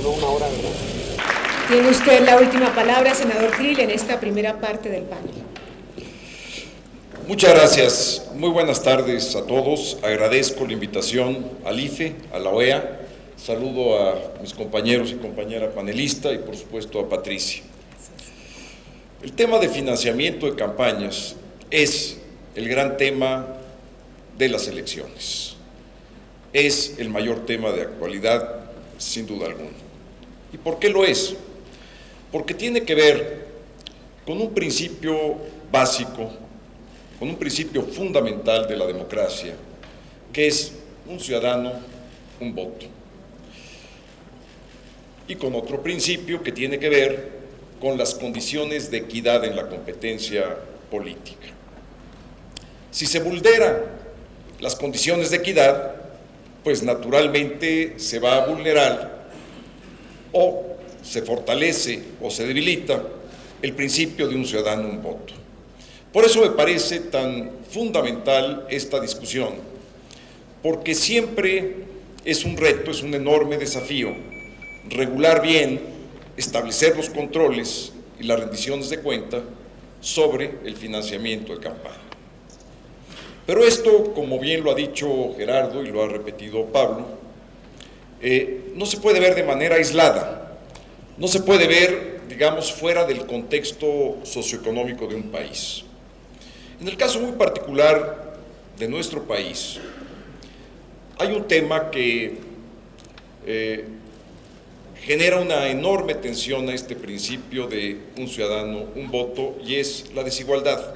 Una hora, ¿verdad? Tiene usted la última palabra, senador Krill, en esta primera parte del panel. Muchas gracias. Muy buenas tardes a todos. Agradezco la invitación al IFE, a la OEA. Saludo a mis compañeros y compañera panelista y, por supuesto, a Patricia. El tema de financiamiento de campañas es el gran tema de las elecciones. Es el mayor tema de actualidad, sin duda alguna. ¿Y por qué lo es? Porque tiene que ver con un principio básico, con un principio fundamental de la democracia, que es un ciudadano, un voto. Y con otro principio que tiene que ver con las condiciones de equidad en la competencia política. Si se vulneran las condiciones de equidad, pues naturalmente se va a vulnerar o se fortalece o se debilita el principio de un ciudadano, un voto. Por eso me parece tan fundamental esta discusión, porque siempre es un reto, es un enorme desafío regular bien, establecer los controles y las rendiciones de cuenta sobre el financiamiento de campaña. Pero esto, como bien lo ha dicho Gerardo y lo ha repetido Pablo, no se puede ver de manera aislada, no se puede ver, digamos, fuera del contexto socioeconómico de un país. En el caso muy particular de nuestro país, hay un tema que genera una enorme tensión a este principio de un ciudadano, un voto, y es la desigualdad.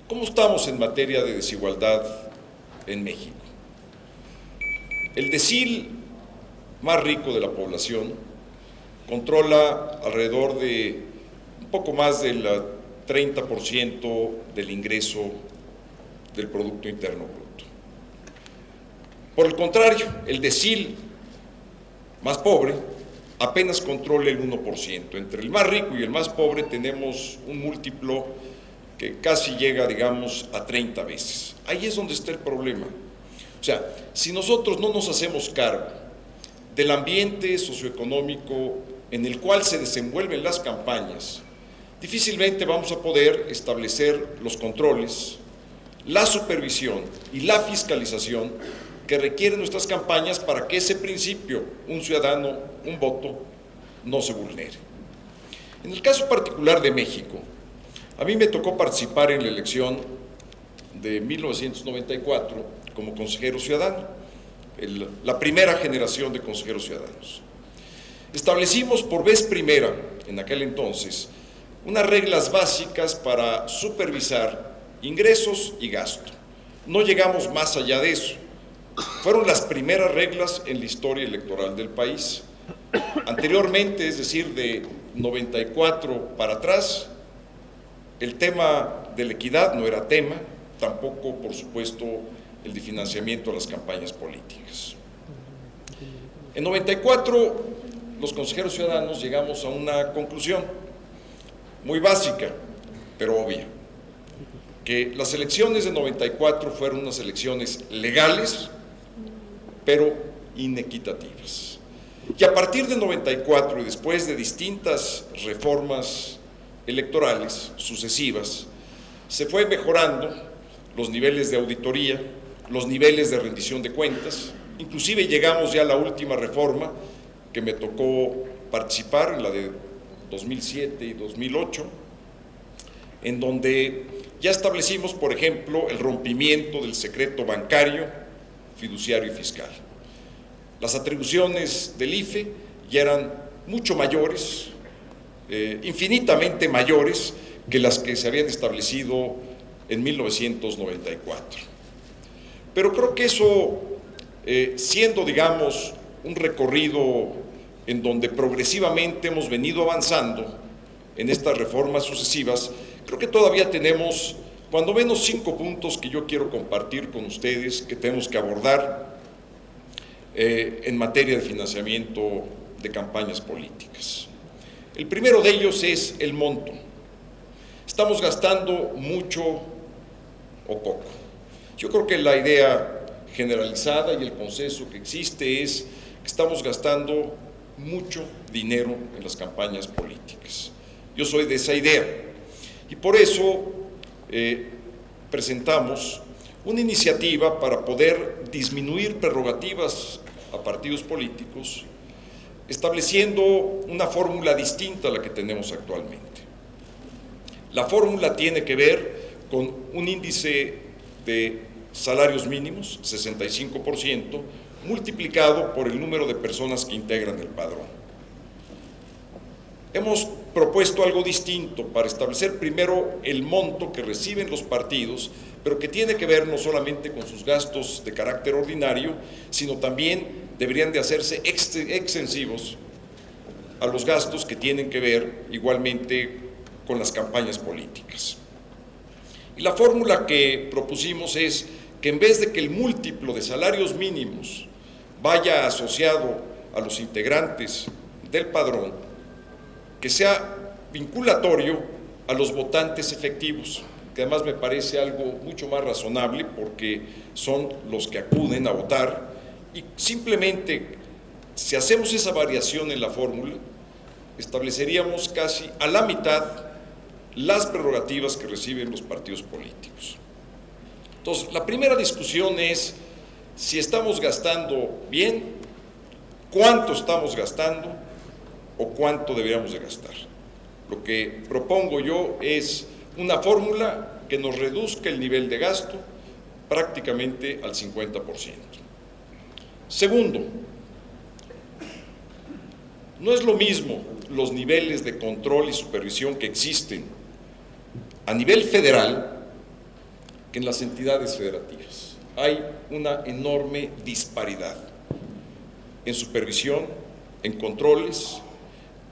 ¿Cómo estamos en materia de desigualdad en México? El decil más rico de la población controla alrededor de un poco más del 30% del ingreso del Producto Interno Bruto. Por el contrario, el decil más pobre apenas controla el 1%. Entre el más rico y el más pobre tenemos un múltiplo que casi llega, digamos, a 30 veces. Ahí es donde está el problema. O sea, si nosotros no nos hacemos cargo del ambiente socioeconómico en el cual se desenvuelven las campañas, difícilmente vamos a poder establecer los controles, la supervisión y la fiscalización que requieren nuestras campañas para que ese principio, un ciudadano, un voto, no se vulnere. En el caso particular de México, a mí me tocó participar en la elección de 1994 como consejero ciudadano, la primera generación de consejeros ciudadanos. Establecimos por vez primera, en aquel entonces, unas reglas básicas para supervisar ingresos y gasto. No llegamos más allá de eso. Fueron las primeras reglas en la historia electoral del país. Anteriormente, es decir, de 94 para atrás, el tema de la equidad no era tema, tampoco, por supuesto, el de financiamiento de las campañas políticas. En 94, los consejeros ciudadanos llegamos a una conclusión muy básica, pero obvia, que las elecciones de 94 fueron unas elecciones legales, pero inequitativas. Y a partir de 94 y después de distintas reformas electorales sucesivas, se fue mejorando los niveles de auditoría, los niveles de rendición de cuentas, inclusive llegamos ya a la última reforma que me tocó participar, en la de 2007 y 2008, en donde ya establecimos, por ejemplo, el rompimiento del secreto bancario, fiduciario y fiscal. Las atribuciones del IFE ya eran mucho mayores, infinitamente mayores que las que se habían establecido en 1994. Pero creo que eso, siendo, digamos, un recorrido en donde progresivamente hemos venido avanzando en estas reformas sucesivas, creo que todavía tenemos cuando menos 5 puntos que yo quiero compartir con ustedes que tenemos que abordar en materia de financiamiento de campañas políticas. El primero de ellos es el monto. ¿Estamos gastando mucho o poco? Yo creo que la idea generalizada y el consenso que existe es que estamos gastando mucho dinero en las campañas políticas. Yo soy de esa idea y por eso presentamos una iniciativa para poder disminuir prerrogativas a partidos políticos, estableciendo una fórmula distinta a la que tenemos actualmente. La fórmula tiene que ver con un índice de salarios mínimos, 65%, multiplicado por el número de personas que integran el padrón. Hemos propuesto algo distinto para establecer primero el monto que reciben los partidos, pero que tiene que ver no solamente con sus gastos de carácter ordinario, sino también deberían de hacerse extensivos a los gastos que tienen que ver igualmente con las campañas políticas. Y la fórmula que propusimos es que en vez de que el múltiplo de salarios mínimos vaya asociado a los integrantes del padrón, que sea vinculatorio a los votantes efectivos, que además me parece algo mucho más razonable porque son los que acuden a votar, y simplemente si hacemos esa variación en la fórmula, estableceríamos casi a la mitad las prerrogativas que reciben los partidos políticos. Entonces, la primera discusión es si estamos gastando bien, cuánto estamos gastando o cuánto deberíamos de gastar. Lo que propongo yo es una fórmula que nos reduzca el nivel de gasto prácticamente al 50%. Segundo, no es lo mismo los niveles de control y supervisión que existen a nivel federal que en las entidades federativas. Hay una enorme disparidad en supervisión, en controles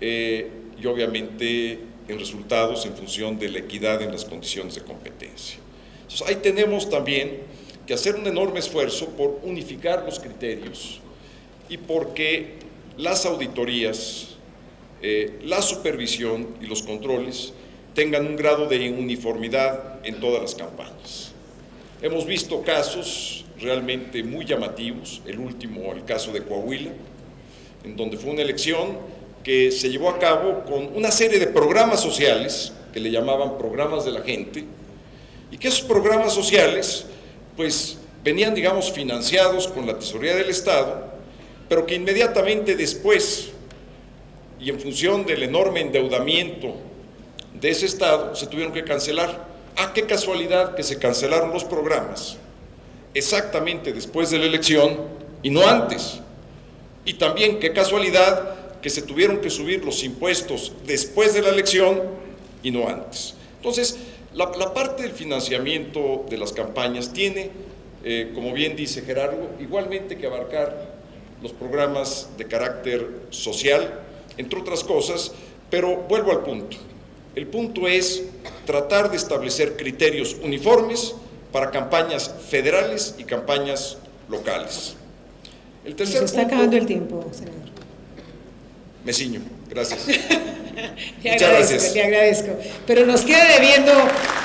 y obviamente en resultados en función de la equidad en las condiciones de competencia. Entonces, ahí tenemos también que hacer un enorme esfuerzo por unificar los criterios y porque las auditorías, la supervisión y los controles tengan un grado de uniformidad en todas las campañas. Hemos visto casos realmente muy llamativos, el último, el caso de Coahuila, en donde fue una elección que se llevó a cabo con una serie de programas sociales, que le llamaban programas de la gente, y que esos programas sociales, pues, venían, digamos, financiados con la tesorería del Estado, pero que inmediatamente después, y en función del enorme endeudamiento de ese Estado, se tuvieron que cancelar. ¡Ah, qué casualidad que se cancelaron los programas exactamente después de la elección y no antes! Y también qué casualidad que se tuvieron que subir los impuestos después de la elección y no antes. Entonces, la parte del financiamiento de las campañas tiene, como bien dice Gerardo, igualmente que abarcar los programas de carácter social, entre otras cosas, pero vuelvo al punto. El punto es tratar de establecer criterios uniformes para campañas federales y campañas locales. El tercer punto… Se está acabando el tiempo, senador. Me ciño, gracias. Muchas gracias. Le agradezco. Pero nos queda debiendo,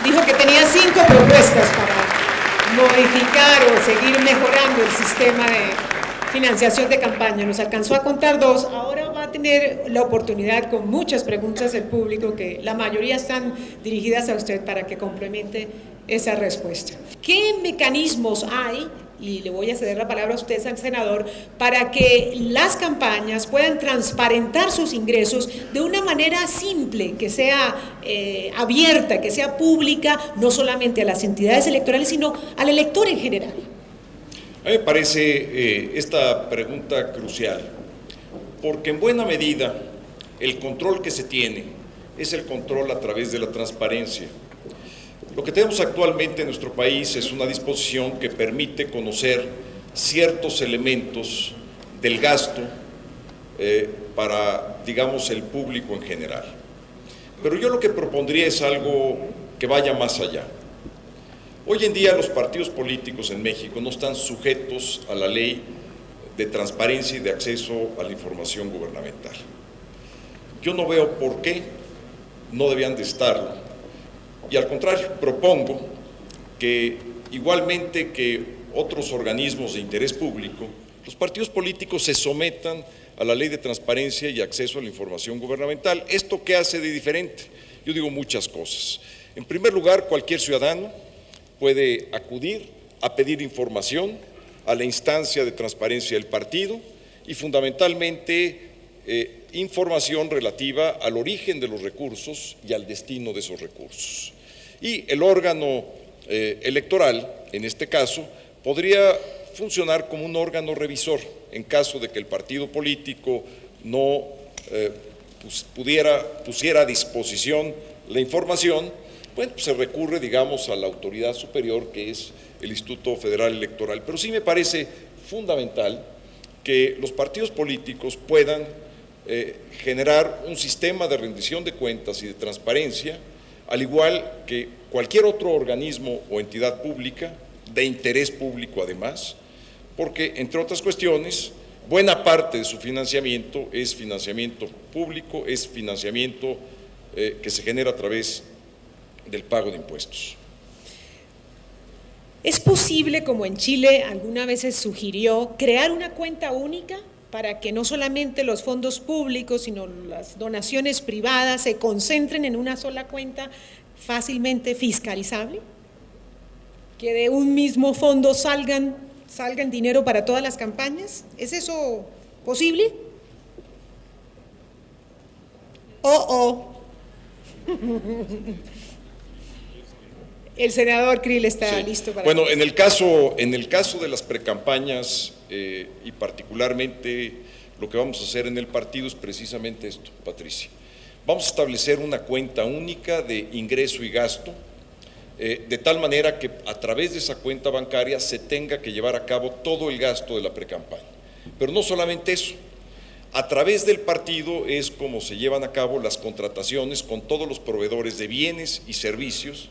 dijo que tenía 5 propuestas para modificar o seguir mejorando el sistema de financiación de campaña. Nos alcanzó a contar 2, ahora va a tener la oportunidad con muchas preguntas del público, que la mayoría están dirigidas a usted para que complemente esa respuesta. ¿Qué mecanismos hay? Y le voy a ceder la palabra a usted, al senador, para que las campañas puedan transparentar sus ingresos de una manera simple, que sea abierta, que sea pública, no solamente a las entidades electorales, sino al elector en general. A mí me parece esta pregunta crucial, porque en buena medida el control que se tiene es el control a través de la transparencia. Lo que tenemos actualmente en nuestro país es una disposición que permite conocer ciertos elementos del gasto para, digamos, el público en general. Pero yo lo que propondría es algo que vaya más allá. Hoy en día los partidos políticos en México no están sujetos a la ley de transparencia y de acceso a la información gubernamental. Yo no veo por qué no debían de estarlo. Y al contrario, propongo que igualmente que otros organismos de interés público, los partidos políticos se sometan a la Ley de Transparencia y Acceso a la Información Gubernamental. ¿Esto qué hace de diferente? Yo digo muchas cosas. En primer lugar, cualquier ciudadano puede acudir a pedir información a la instancia de transparencia del partido y fundamentalmente información relativa al origen de los recursos y al destino de esos recursos. Y el órgano electoral, en este caso, podría funcionar como un órgano revisor en caso de que el partido político no pusiera a disposición la información. Bueno, pues se recurre, digamos, a la autoridad superior, que es el Instituto Federal Electoral. Pero sí me parece fundamental que los partidos políticos puedan generar un sistema de rendición de cuentas y de transparencia, al igual que cualquier otro organismo o entidad pública, de interés público además, porque, entre otras cuestiones, buena parte de su financiamiento es financiamiento público, es financiamiento que se genera a través del pago de impuestos. ¿Es posible, como en Chile alguna vez se sugirió, crear una cuenta única para que no solamente los fondos públicos, sino las donaciones privadas se concentren en una sola cuenta fácilmente fiscalizable? ¿Que de un mismo fondo salgan dinero para todas las campañas? ¿Es eso posible? El senador Krill está listo para… Bueno, en el caso de las precampañas y particularmente lo que vamos a hacer en el partido es precisamente esto, Patricia. Vamos a establecer una cuenta única de ingreso y gasto, de tal manera que a través de esa cuenta bancaria se tenga que llevar a cabo todo el gasto de la precampaña. Pero no solamente eso, a través del partido es como se llevan a cabo las contrataciones con todos los proveedores de bienes y servicios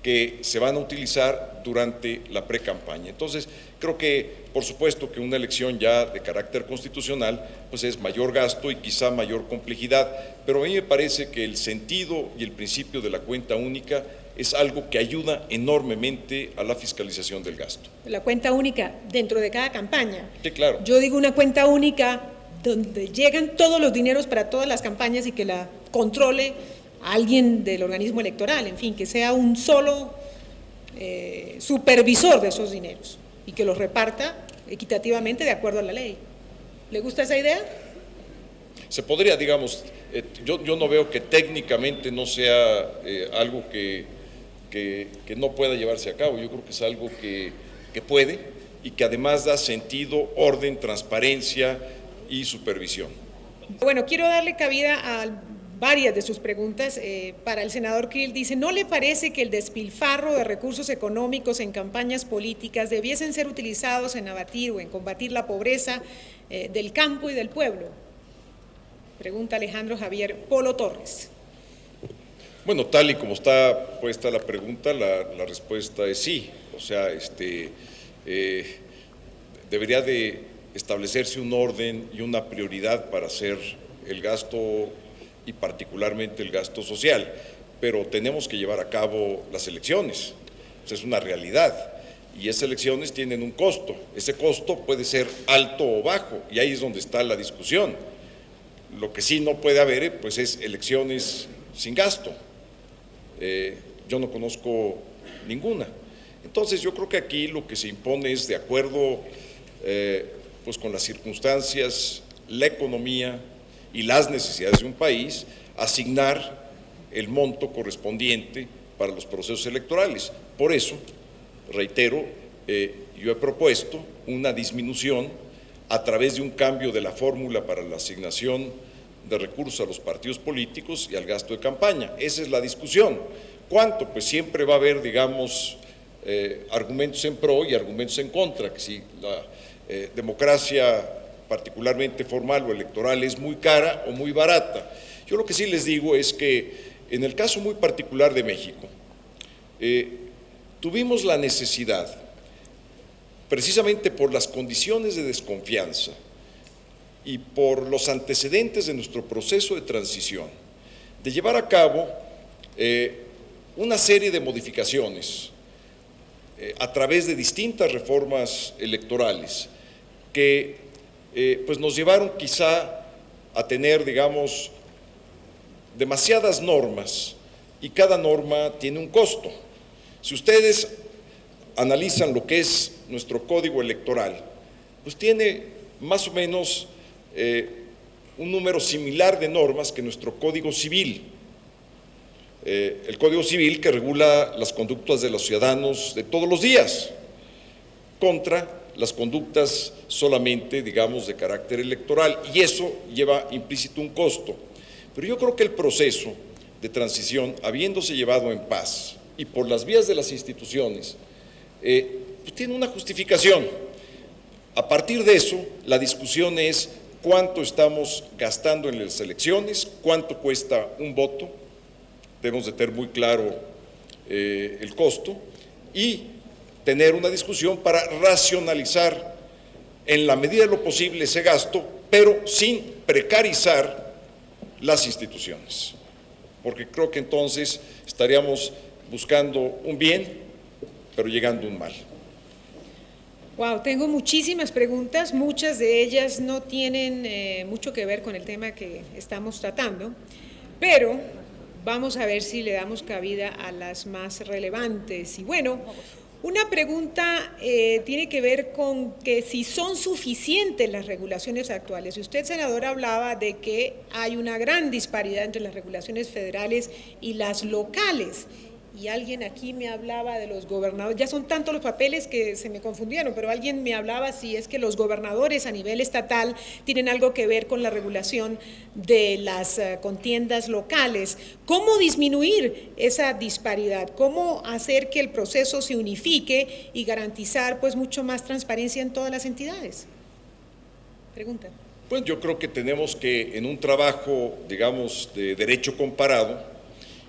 que se van a utilizar durante la precampaña. Entonces, creo que, por supuesto, que una elección ya de carácter constitucional, pues es mayor gasto y quizá mayor complejidad, pero a mí me parece que el sentido y el principio de la cuenta única es algo que ayuda enormemente a la fiscalización del gasto. La cuenta única dentro de cada campaña. Sí, claro. Yo digo una cuenta única donde llegan todos los dineros para todas las campañas y que la controle alguien del organismo electoral, en fin, que sea un solo supervisor de esos dineros y que los reparta equitativamente de acuerdo a la ley. ¿Le gusta esa idea? Se podría, digamos, yo no veo que técnicamente no sea algo que no pueda llevarse a cabo. Yo creo que es algo que puede y que además da sentido, orden, transparencia y supervisión. Bueno, quiero darle cabida a varias de sus preguntas. Para el senador Krill dice, ¿no le parece que el despilfarro de recursos económicos en campañas políticas debiesen ser utilizados en abatir o en combatir la pobreza del campo y del pueblo? Pregunta Alejandro Javier Polo Torres. Bueno, tal y como está puesta la pregunta, la respuesta es sí. O sea, debería de establecerse un orden y una prioridad para hacer el gasto y particularmente el gasto social, pero tenemos que llevar a cabo las elecciones, es una realidad, y esas elecciones tienen un costo, ese costo puede ser alto o bajo, y ahí es donde está la discusión. Lo que sí no puede haber, pues, es elecciones sin gasto. Yo no conozco ninguna. Entonces yo creo que aquí lo que se impone es, de acuerdo pues con las circunstancias, la economía y las necesidades de un país, asignar el monto correspondiente para los procesos electorales. Por eso, reitero, yo he propuesto una disminución a través de un cambio de la fórmula para la asignación de recursos a los partidos políticos y al gasto de campaña. Esa es la discusión. ¿Cuánto? Pues siempre va a haber, digamos, argumentos en pro y argumentos en contra, que si la democracia particularmente formal o electoral es muy cara o muy barata. Yo lo que sí les digo es que en el caso muy particular de México, tuvimos la necesidad, precisamente por las condiciones de desconfianza y por los antecedentes de nuestro proceso de transición, de llevar a cabo una serie de modificaciones a través de distintas reformas electorales que pues nos llevaron quizá a tener, digamos, demasiadas normas, y cada norma tiene un costo. Si ustedes analizan lo que es nuestro código electoral, pues tiene más o menos un número similar de normas que nuestro Código Civil. El Código Civil que regula las conductas de los ciudadanos de todos los días, contra las conductas solamente, digamos, de carácter electoral, y eso lleva implícito un costo. Pero yo creo que el proceso de transición, habiéndose llevado en paz y por las vías de las instituciones, pues tiene una justificación. A partir de eso, la discusión es cuánto estamos gastando en las elecciones, cuánto cuesta un voto, debemos de tener muy claro el costo, y tener una discusión para racionalizar en la medida de lo posible ese gasto, pero sin precarizar las instituciones, porque creo que entonces estaríamos buscando un bien, pero llegando a un mal. Wow, tengo muchísimas preguntas, muchas de ellas no tienen mucho que ver con el tema que estamos tratando, pero vamos a ver si le damos cabida a las más relevantes. Y bueno, una pregunta tiene que ver con que si son suficientes las regulaciones actuales. Usted, senador, hablaba de que hay una gran disparidad entre las regulaciones federales y las locales. Y alguien aquí me hablaba de los gobernadores, ya son tantos los papeles que se me confundieron, pero alguien me hablaba si es que los gobernadores a nivel estatal tienen algo que ver con la regulación de las contiendas locales. ¿Cómo disminuir esa disparidad? ¿Cómo hacer que el proceso se unifique y garantizar pues mucho más transparencia en todas las entidades? Pregunta. Pues yo creo que tenemos que, en un trabajo, digamos, de derecho comparado,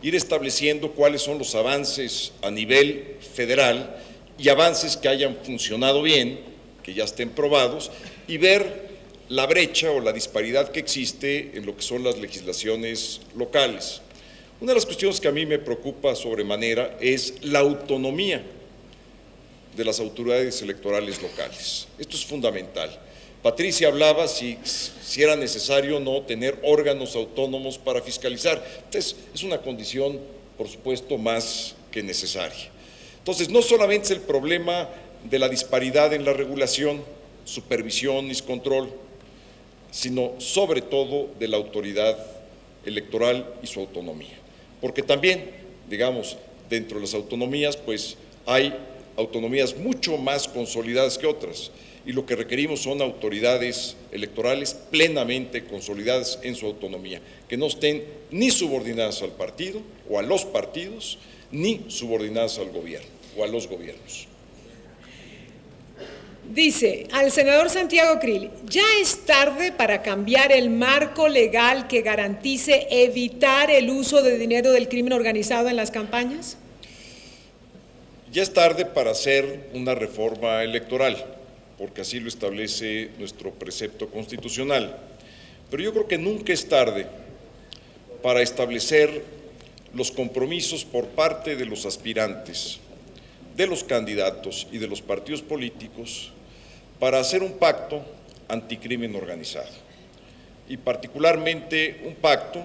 ir estableciendo cuáles son los avances a nivel federal y avances que hayan funcionado bien, que ya estén probados, y ver la brecha o la disparidad que existe en lo que son las legislaciones locales. Una de las cuestiones que a mí me preocupa sobremanera es la autonomía de las autoridades electorales locales. Esto es fundamental. Patricia hablaba si era necesario o no tener órganos autónomos para fiscalizar. Entonces, es una condición, por supuesto, más que necesaria. Entonces, no solamente es el problema de la disparidad en la regulación, supervisión y control, sino sobre todo de la autoridad electoral y su autonomía. Porque también, digamos, dentro de las autonomías, pues hay autonomías mucho más consolidadas que otras, y lo que requerimos son autoridades electorales plenamente consolidadas en su autonomía, que no estén ni subordinadas al partido o a los partidos, ni subordinadas al gobierno o a los gobiernos. Dice al senador Santiago Krill, ¿ya es tarde para cambiar el marco legal que garantice evitar el uso de dinero del crimen organizado en las campañas? Ya es tarde para hacer una reforma electoral, porque así lo establece nuestro precepto constitucional. Pero yo creo que nunca es tarde para establecer los compromisos por parte de los aspirantes, de los candidatos y de los partidos políticos para hacer un pacto anticrimen organizado. Y particularmente un pacto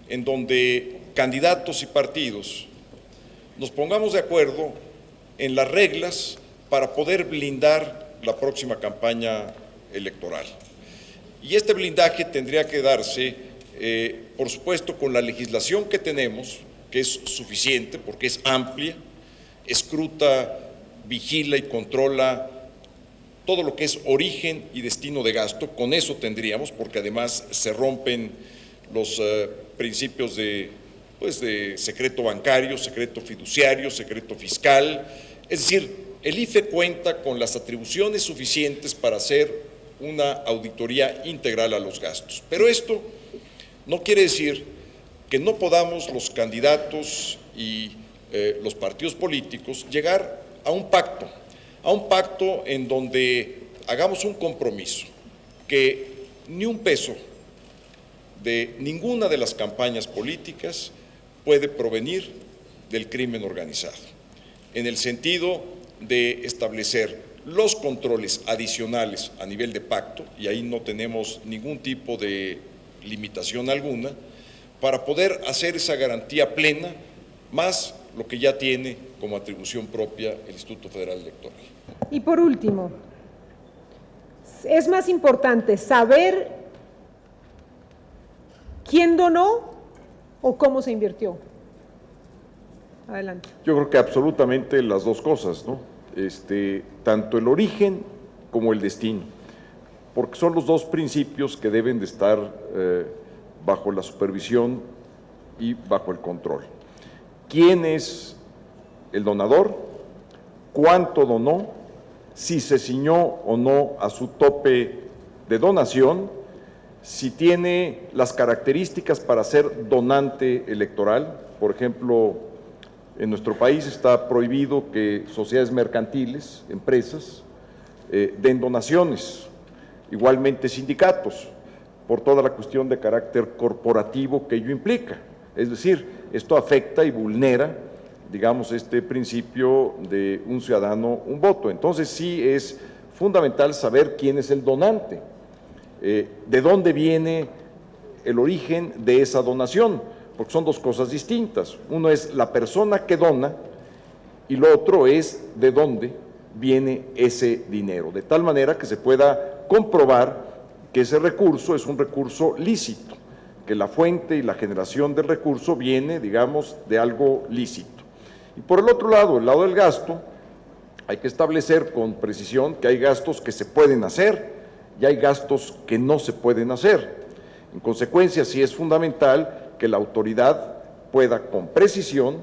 en donde candidatos y partidos nos pongamos de acuerdo en las reglas para poder blindar la próxima campaña electoral. Y este blindaje tendría que darse, por supuesto, con la legislación que tenemos, que es suficiente porque es amplia, escruta, vigila y controla todo lo que es origen y destino de gasto. Con eso tendríamos, porque además se rompen los principios de secreto bancario, secreto fiduciario, secreto fiscal. Es decir, el IFE cuenta con las atribuciones suficientes para hacer una auditoría integral a los gastos. Pero esto no quiere decir que no podamos los candidatos y los partidos políticos llegar a un pacto en donde hagamos un compromiso, que ni un peso de ninguna de las campañas políticas puede provenir del crimen organizado. en el sentido de establecer los controles adicionales a nivel de pacto, y ahí no tenemos ningún tipo de limitación alguna, para poder hacer esa garantía plena, más lo que ya tiene como atribución propia el Instituto Federal Electoral. Y por último, es más importante saber quién donó o cómo se invirtió. Adelante. Yo creo que absolutamente las dos cosas, ¿no? Tanto el origen como el destino, porque son los dos principios que deben de estar bajo la supervisión y bajo el control. ¿Quién es el donador? ¿Cuánto donó? Si se ciñó o no a su tope de donación, si tiene las características para ser donante electoral. Por ejemplo, en nuestro país está prohibido que sociedades mercantiles, empresas, den donaciones, igualmente sindicatos, por toda la cuestión de carácter corporativo que ello implica. Es decir, esto afecta y vulnera, digamos, este principio de un ciudadano, un voto. Entonces sí es fundamental saber quién es el donante, de dónde viene el origen de esa donación, porque son dos cosas distintas. Uno es la persona que dona y lo otro es de dónde viene ese dinero, de tal manera que se pueda comprobar que ese recurso es un recurso lícito, que la fuente y la generación del recurso viene, digamos, de algo lícito. Y por el otro lado, el lado del gasto, hay que establecer con precisión que hay gastos que se pueden hacer y hay gastos que no se pueden hacer. En consecuencia, sí es fundamental que la autoridad pueda con precisión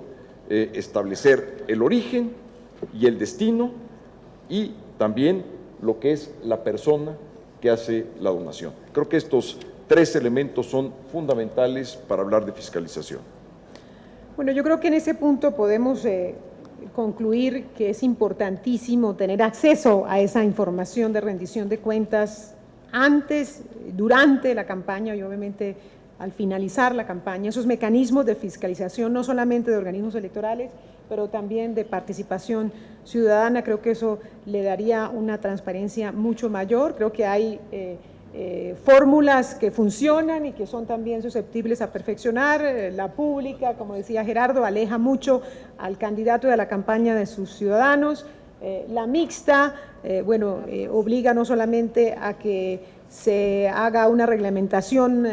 establecer el origen y el destino y también lo que es la persona que hace la donación. Creo que estos tres elementos son fundamentales para hablar de fiscalización. Bueno, yo creo que en ese punto podemos concluir que es importantísimo tener acceso a esa información de rendición de cuentas antes, durante la campaña y obviamente al finalizar la campaña, esos mecanismos de fiscalización no solamente de organismos electorales, pero también de participación ciudadana. Creo que eso le daría una transparencia mucho mayor. Creo que hay fórmulas que funcionan y que son también susceptibles a perfeccionar. La pública, como decía Gerardo, aleja mucho al candidato y a la campaña de sus ciudadanos. La mixta, obliga no solamente a que se haga una reglamentación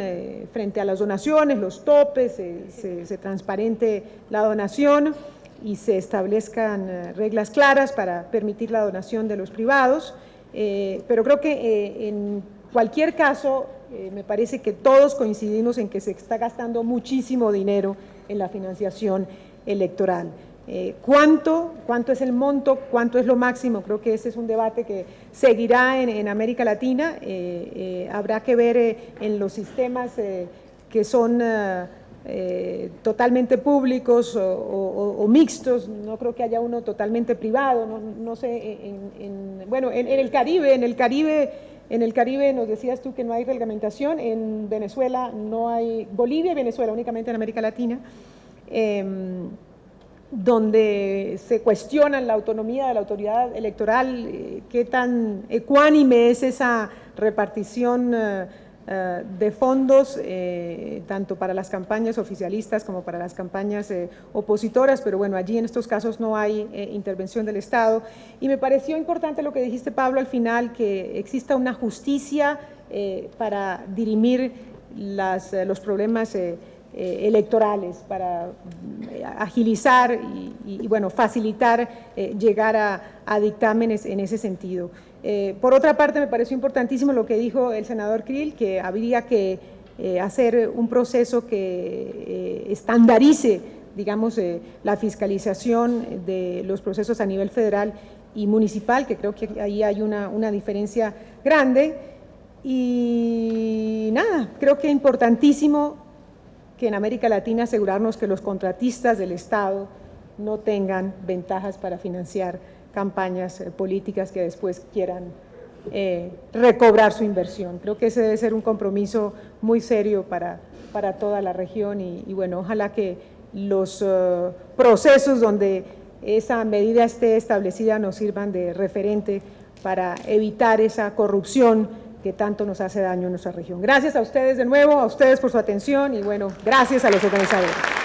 frente a las donaciones, los topes, se transparente la donación y se establezcan reglas claras para permitir la donación de los privados, pero creo que en cualquier caso me parece que todos coincidimos en que se está gastando muchísimo dinero en la financiación electoral. ¿Cuánto es el monto? ¿Cuánto es lo máximo? Creo que ese es un debate que seguirá en América Latina. Habrá que ver en los sistemas que son totalmente públicos o mixtos. No creo que haya uno totalmente privado. No sé, en el Caribe nos decías tú que no hay reglamentación. En Venezuela no hay, Bolivia y Venezuela únicamente en América Latina, donde se cuestiona la autonomía de la autoridad electoral, qué tan ecuánime es esa repartición de fondos, tanto para las campañas oficialistas como para las campañas opositoras, pero bueno, allí en estos casos no hay intervención del Estado. Y me pareció importante lo que dijiste, Pablo, al final, que exista una justicia para dirimir los problemas electorales, para agilizar y facilitar llegar a dictámenes en ese sentido. Por otra parte, me pareció importantísimo lo que dijo el senador Krill, que habría que hacer un proceso que estandarice, digamos, la fiscalización de los procesos a nivel federal y municipal, que creo que ahí hay una diferencia grande. Y nada, creo que es importantísimo que en América Latina asegurarnos que los contratistas del Estado no tengan ventajas para financiar campañas políticas que después quieran recobrar su inversión. Creo que ese debe ser un compromiso muy serio para toda la región y bueno, ojalá que los procesos donde esa medida esté establecida nos sirvan de referente para evitar esa corrupción que tanto nos hace daño en nuestra región. Gracias a ustedes de nuevo, a ustedes por su atención y bueno, gracias a los organizadores.